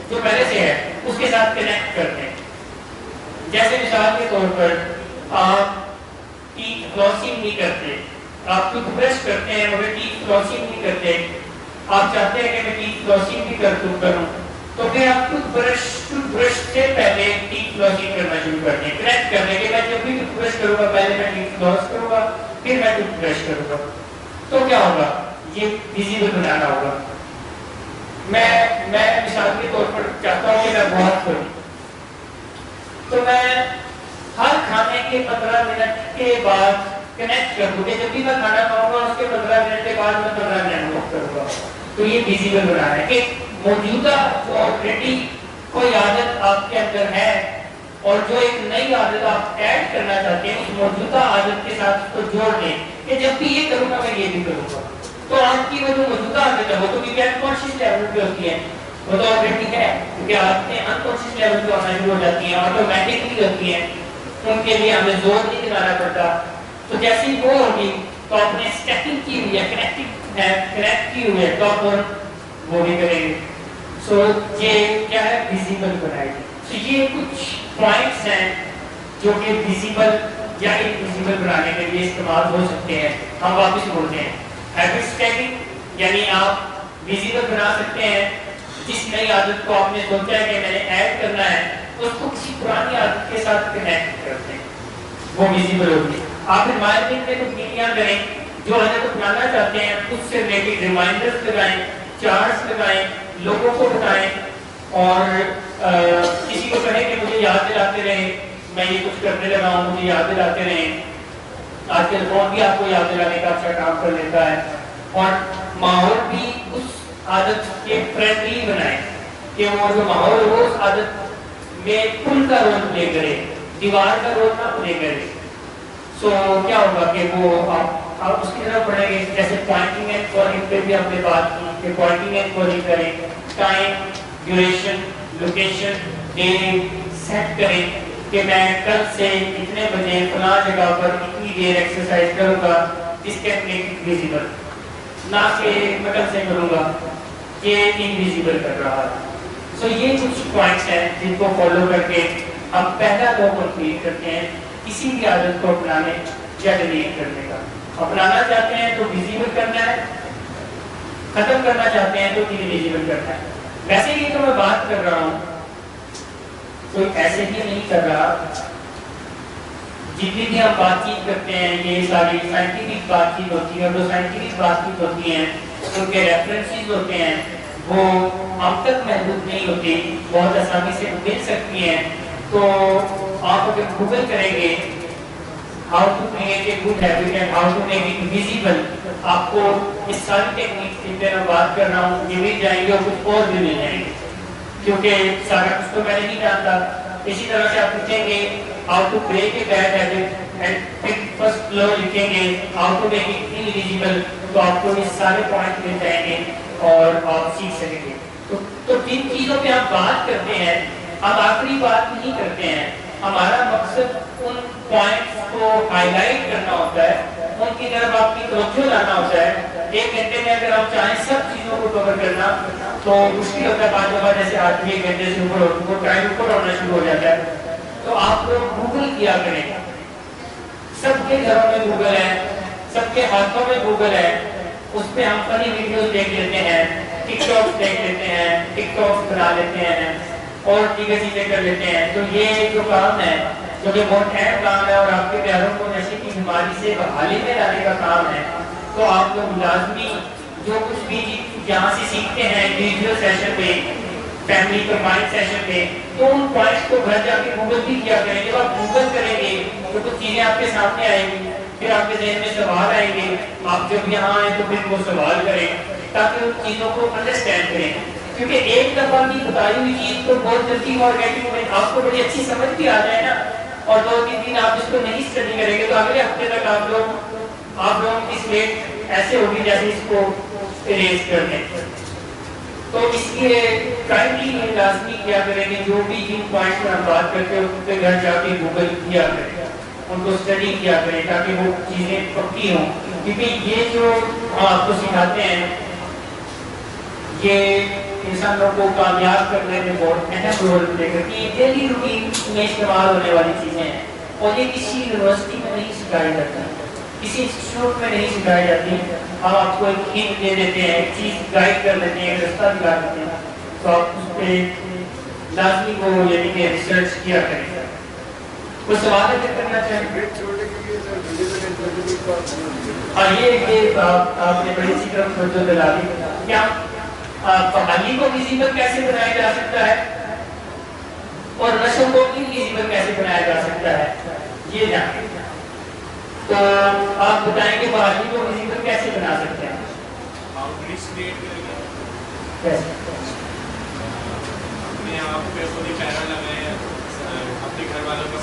جو پہلے سے ہے اس کے ساتھ کنیکٹ کرتے ہیں. جیسے مثال کے طور پر آپ ٹیتھ فلاسنگ نہیں کرتے، آپ ٹوتھ برش کرتے ہیں مگر ٹیتھ فلاسنگ نہیں کرتے. آپ چاہتے ہیں کہ میں ٹیتھ فلاسنگ بھی کروں تو پھر آپ ٹوتھ برش سے پہلے ٹیتھ فلاسنگ کرنا شروع کر دیں. کنیکٹ کر دیں کہ میں جب بھی ٹوتھ برش کروں گا پہلے میں ٹیتھ فلاس کروں گا پھر میں ٹوتھ برش کروں گا. تو کیا ہوگا؟ یہ ویزیبل بنانا ہوگا. میں مثال کے طور پر چاہتا ہوں کہ میں بہت کروں تو میں ہر کھانے کے 15 منٹ کے بعد کنیکٹ کر دوں کہ جب بھی میں کھانا کھاؤں گا اس کے 15 منٹ کے بعد میں 15 منٹ وقت کروں گا. تو یہ ویزیبل بنا ہے کہ موجودہ جو آلریڈی کوئی عادت آپ کے اندر ہے اور جو ایک نئی عادت آپ ایڈ کرنا چاہتے ہیں اس موجودہ عادت کے ساتھ اس کو جوڑ لیں کہ جب بھی یہ کروں گا میں یہ بھی کروں گا. تو آپ کی وہ جو موجودہ عادت ہے وہ تو بھی انکانشیس لیول پہ ہوتی ہے, وہ تو آلریڈی ہے, کیونکہ عادتیں انکانشیس لیول پہ ہونا شروع ہو جاتی ہیں, آٹومیٹکلی ہوتی ہیں, ان کے لیے ہمیں زور نہیں دلانا پڑتا. تو جیسے ہی وہ ہوگی تو آپ نے اسٹیکنگ کی ہوئی ہے, کنیکٹ کی ہوئی ہے, تو آپ وہ بھی کریں گے. سو یہ کیا ہے, ویزیبل بنائے گی. تو یہ کچھ پوائنٹس ہیں جو کہ ویزیبل یا انویزیبل بنانے کے لیے استعمال ہو سکتے ہیں. ہم واپس بولتے ہیں ہیبٹ اسٹیکنگ, یعنی آپ ویزیبل بنا سکتے ہیں جس نئی عادت کو آپ نے سوچا ہے کہ میں نے ایڈ کرنا ہے اس کو کسی پرانی عادت کے ساتھ کنیکٹ کرتے ہیں, وہ ویزیبل ہوگی. آپ انوائرمنٹ میں کچھ نیتیاں کریں, جو عادت اپنانا چاہتے ہیں اس سے ریلیٹڈ ریمائنڈرز لگائیں, چارٹس لگائیں, لوگوں کو بتائیں, اور کسی کو کہیں کہ مجھے یاد دلاتے رہیں میں یہ کچھ کرنے لگا ہوں, مجھے یاد دلاتے رہیں. آج کل فون بھی آپ کو یاد دلانے کا اچھا کام کر لیتا ہے. اور ماحول بھی اس عادت کے فرینڈلی بنائیں کہ وہ جو ماحول وہ اس عادت میں پل کا رول پلے کرے, دیوار کا رول نہ پلے کرے. سو کیا ہوگا کہ وہ آپ اس کی طرف پڑھیں گے. جیسے پوائنٹنگ اینڈ کالنگ پہ بھی ہم نے بات کی کہ پوائنٹنگ اینڈ کالنگ کریں, time, duration, location, day set کریں کہ میں کل سے اتنے بجے فلاں جگہ پر اتنی دیر ایکسرسائز کروں گا. This can make it visible, نہ کہ میں کل سے کروں گا یہ انویزیبل کر رہا ہے. سو یہ کچھ پوائنٹس ہیں جن کو فالو کر کے ہم پہلا لو کمپلیٹ کرتے ہیں کسی بھی عادت کو اپنانے یا ڈیلیٹ کرنے کا. اپنانا چاہتے ہیں تو ویزیبل کرنا ہے, ختم کرنا چاہتے ہیں تو انویزیبل کرنا ہے. ویسے ہی تو میں بات کر رہا ہوں, کوئی ایسے ہی نہیں کر رہا. جتنی بھی ہم بات چیت کرتے ہیں یہ ساری سائنٹیفک بات چیت ہوتی ہے, اور جو سائنٹیفک بات چیت ہوتی ہیں ان کے ریفرنسز ہوتے ہیں وہ ہم تک محدود نہیں ہوتی, بہت آسانی سے مل سکتی ہیں. تو آپ اگر گوگل کریں گے how to create a good habit and how to make it visible, آپ کو اس ساری ٹیکنیک جن پہ میں بات کر رہا ہوں یہ مل جائیں گے اور کچھ اور بھی مل جائیں گے, کیونکہ سارا کچھ تو میں نہیں جانتا. اسی طرح سے آپ پوچھیں گے how to break a bad habit and پھر فرسٹ لو لکھیں گے how to make it invisible, تو آپ کو یہ سارے پوائنٹ مل جائیں گے اور آپ سیکھ سکیں گے. تو جن چیزوں پہ آپ بات کرتے ہیں ہم آخری بات نہیں کرتے ہیں, ہمارا مقصد ان پوائنٹس کو ہائی لائٹ کرنا ہوتا ہے, ان کی طرف آپ کی توجہ لانا ہوتا ہے. 1 گھنٹے میں اگر آپ چاہیں سب چیزوں کو کور کرنا تو مشکل ہوتا ہے. بعض دفعہ جیسے آج بھی 1 گھنٹے سے اوپر وہ ٹائم اوپر ہونا شروع ہو جاتا ہے. تو آپ لوگ گوگل کیا کریں, سب کے گھروں میں گوگل ہے, سب کے ہاتھوں میں گوگل ہے, اس پہ ہم فنی ویڈیوز دیکھ لیتے ہیں, ٹک ٹاک دیکھ لیتے ہیں, ٹک ٹاک بنا لیتے ہیں اور دیگر چیزیں کر لیتے ہیں. تو یہ جو کام ہے جو کہ بہت اہم کام ہے اور آپ کے پیاروں کو نشے کی بیماری سے بحالی میں لانے کا کام ہے, تو آپ لوگ لازمی جو کچھ بھی یہاں سے سیکھتے ہیں انڈیویجول سیشن پہ, فیملی کمبائنڈ سیشن پہ, تو ان پوائنٹس کو گھر جا کے گوگل بھی کیا کریں. جب آپ گوگل کریں گے تو کچھ چیزیں آپ کے سامنے آئیں گی, پھر آپ کے ذہن میں سوال آئیں گے, آپ جب یہاں آئیں تو پھر وہ سوال کریں تاکہ ان چیزوں کو انڈرسٹینڈ کریں. کیونکہ ایک دفعہ کی بتائی ہوئی چیز تو بہت جلدی اور آپ کو بڑی اچھی سمجھ بھی آ جائے نا, اور 2-3 دن آپ اس کو نہیں اسٹڈی کریں گے تو اگلے ہفتے تک آپ لوگوں کی سلیٹ ایسے ہوگی جیسے اس کو اریز کر دیں. تو اس لیے کائنڈلی لازمی کیا کریں گے جو بھی جن پوائنٹ پر ہم بات کرتے ہیں ان پہ گھر جا کے گوگل کیا کریں, ان کو اسٹڈی کیا کریں تاکہ وہ چیزیں پکی ہوں. کیونکہ یہ جو ہم آپ کو سکھاتے ہیں یہ انسانوں کو کامیاب کرنے میں بہت اہم رول پلے کرتی ہے. ڈیلی روٹین میں استعمال ہونے والی چیزیں ہیں اور یہ کسی یونیورسٹی میں نہیں سکھائی جاتی, کسی انسٹیٹیوٹ میں نہیں سکھائی جاتی. ہم آپ کو ایک ہنٹ دے دیتے ہیں, ایک چیز گائڈ کر دیتے ہیں, ایک رستہ دکھا دیتے ہیں, تو آپ اس پہ لازمی کو یعنی کہ ریسرچ کیا کریں. کوئی سوال ہے کرنا چاہیں؟ ہاں یہ آپ نے بڑی سی طرف توجہ دلا دی. کیا بحالی کو ویزیبل کیسے بنایا جا سکتا ہے اور نشو کو انویزیبل کیسے بنایا جا سکتا ہے یہ جانیں. تو آپ بتائیں گے بحالی کو ویزیبل کیسے بنا سکتے ہیں؟ اپنے آپ پہ خود ہی پیرا لگائے, اپنے گھر